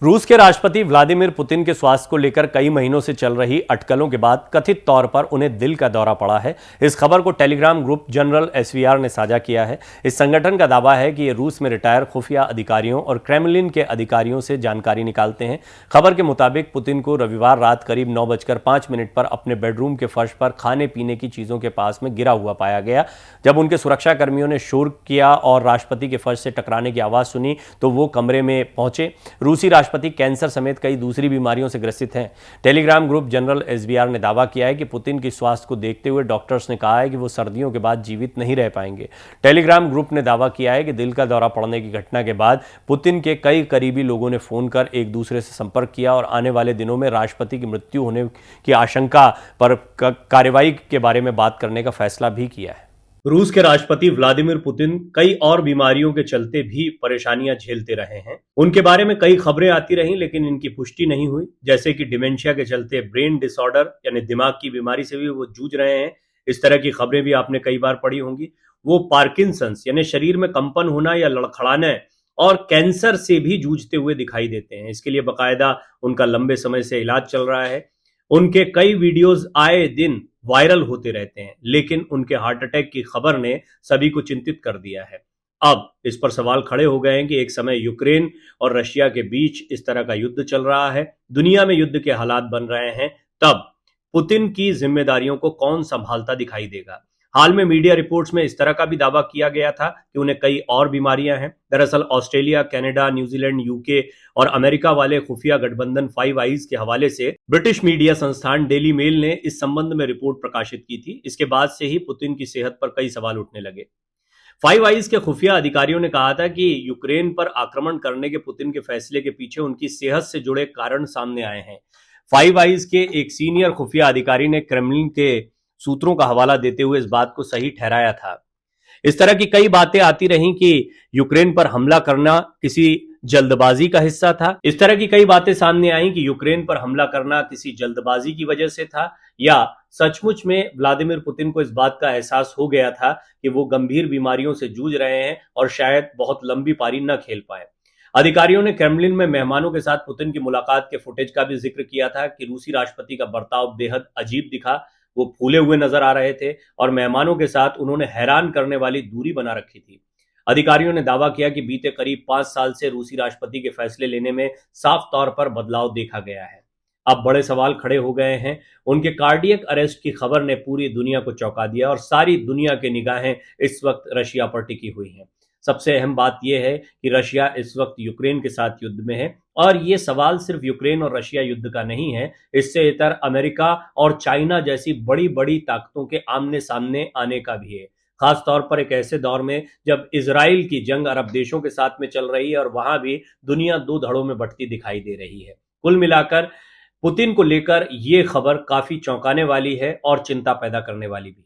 रूस के राष्ट्रपति व्लादिमीर पुतिन के स्वास्थ्य को लेकर कई महीनों से चल रही अटकलों के बाद कथित तौर पर उन्हें दिल का दौरा पड़ा है। इस खबर को टेलीग्राम ग्रुप जनरल एसवीआर ने साझा किया है। इस संगठन का दावा है कि ये रूस में रिटायर खुफिया अधिकारियों और क्रेमलिन के अधिकारियों से जानकारी निकालते हैं। खबर के मुताबिक पुतिन को रविवार रात करीब 9:05 पर अपने बेडरूम के फर्श पर खाने पीने की चीजों के पास में गिरा हुआ पाया गया। जब उनके सुरक्षा कर्मियों ने शोर किया और राष्ट्रपति के फर्श से टकराने की आवाज सुनी तो वो कमरे में पहुंचे। रूसी राष्ट्रपति कैंसर समेत कई दूसरी बीमारियों से ग्रसित हैं। टेलीग्राम ग्रुप जनरल एसवीआर ने दावा किया है कि पुतिन की स्वास्थ्य को देखते हुए डॉक्टर्स ने कहा है कि वो सर्दियों के बाद जीवित नहीं रह पाएंगे। टेलीग्राम ग्रुप ने दावा किया है कि दिल का दौरा पड़ने की घटना के बाद पुतिन के कई करीबी लोगों ने फोन कर एक दूसरे से संपर्क किया और आने वाले दिनों में राष्ट्रपति की मृत्यु होने की आशंका पर कार्रवाई के बारे में बात करने का फैसला भी किया है। रूस के राष्ट्रपति व्लादिमीर पुतिन कई और बीमारियों के चलते भी परेशानियां झेलते रहे हैं। उनके बारे में कई खबरें आती रहीं, लेकिन इनकी पुष्टि नहीं हुई। जैसे कि डिमेंशिया के चलते ब्रेन डिसऑर्डर यानी दिमाग की बीमारी से भी वो जूझ रहे हैं। इस तरह की खबरें भी आपने कई बार पढ़ी होंगी। वो पार्किंसंस यानी शरीर में कंपन होना या लड़खड़ाना और कैंसर से भी जूझते हुए दिखाई देते हैं। इसके लिए बाकायदा उनका लंबे समय से इलाज चल रहा है। उनके कई वीडियोस आए दिन वायरल होते रहते हैं, लेकिन उनके हार्ट अटैक की खबर ने सभी को चिंतित कर दिया है। अब इस पर सवाल खड़े हो गए हैं कि एक समय यूक्रेन और रशिया के बीच इस तरह का युद्ध चल रहा है, दुनिया में युद्ध के हालात बन रहे हैं, तब पुतिन की जिम्मेदारियों को कौन संभालता दिखाई देगा। हाल में मीडिया रिपोर्ट्स में इस तरह का भी दावा किया गया था कि उन्हें कई और बीमारियां हैं। दरअसल ऑस्ट्रेलिया, कनाडा, न्यूजीलैंड, यूके और अमेरिका वाले खुफिया गठबंधन फाइव आइज के हवाले से ब्रिटिश मीडिया संस्थान डेली मेल ने इस संबंध में रिपोर्ट प्रकाशित की थी। इसके बाद से ही पुतिन की सेहत पर कई सवाल उठने लगे। फाइव आइज के खुफिया अधिकारियों ने कहा था कि यूक्रेन पर आक्रमण करने के पुतिन के फैसले के पीछे उनकी सेहत से जुड़े कारण सामने आए हैं। फाइव आइज के एक सीनियर खुफिया अधिकारी ने क्रेमलिन के सूत्रों का हवाला देते हुए इस बात को सही ठहराया था। इस तरह की कई बातें आती रहीं कि यूक्रेन पर हमला करना किसी जल्दबाजी का हिस्सा था। इस तरह की कई बातें सामने आई कि यूक्रेन पर हमला करना किसी जल्दबाजी की वजह से था, या सचमुच में व्लादिमीर पुतिन को इस बात का एहसास हो गया था कि वो गंभीर बीमारियों से जूझ रहे हैं और शायद बहुत लंबी पारी न खेल पाए। अधिकारियों ने क्रेमलिन में मेहमानों के साथ पुतिन की मुलाकात के फुटेज का भी जिक्र किया था कि रूसी राष्ट्रपति का बर्ताव बेहद अजीब दिखा। वो फूले हुए नजर आ रहे थे और मेहमानों के साथ उन्होंने हैरान करने वाली दूरी बना रखी थी। अधिकारियों ने दावा किया कि बीते करीब 5 साल से रूसी राष्ट्रपति के फैसले लेने में साफ तौर पर बदलाव देखा गया है। अब बड़े सवाल खड़े हो गए हैं। उनके कार्डियक अरेस्ट की खबर ने पूरी दुनिया को चौंका दिया और सारी दुनिया की निगाहें इस वक्त रशिया पर टिकी हुई हैं। सबसे अहम बात यह है कि रशिया इस वक्त यूक्रेन के साथ युद्ध में है, और ये सवाल सिर्फ यूक्रेन और रशिया युद्ध का नहीं है। इससे इतर अमेरिका और चाइना जैसी बड़ी बड़ी ताकतों के आमने सामने आने का भी है, खास तौर पर एक ऐसे दौर में जब इजराइल की जंग अरब देशों के साथ में चल रही है और वहां भी दुनिया दो धड़ों में बंटती दिखाई दे रही है। कुल मिलाकर पुतिन को लेकर यह खबर काफी चौंकाने वाली है और चिंता पैदा करने वाली भी।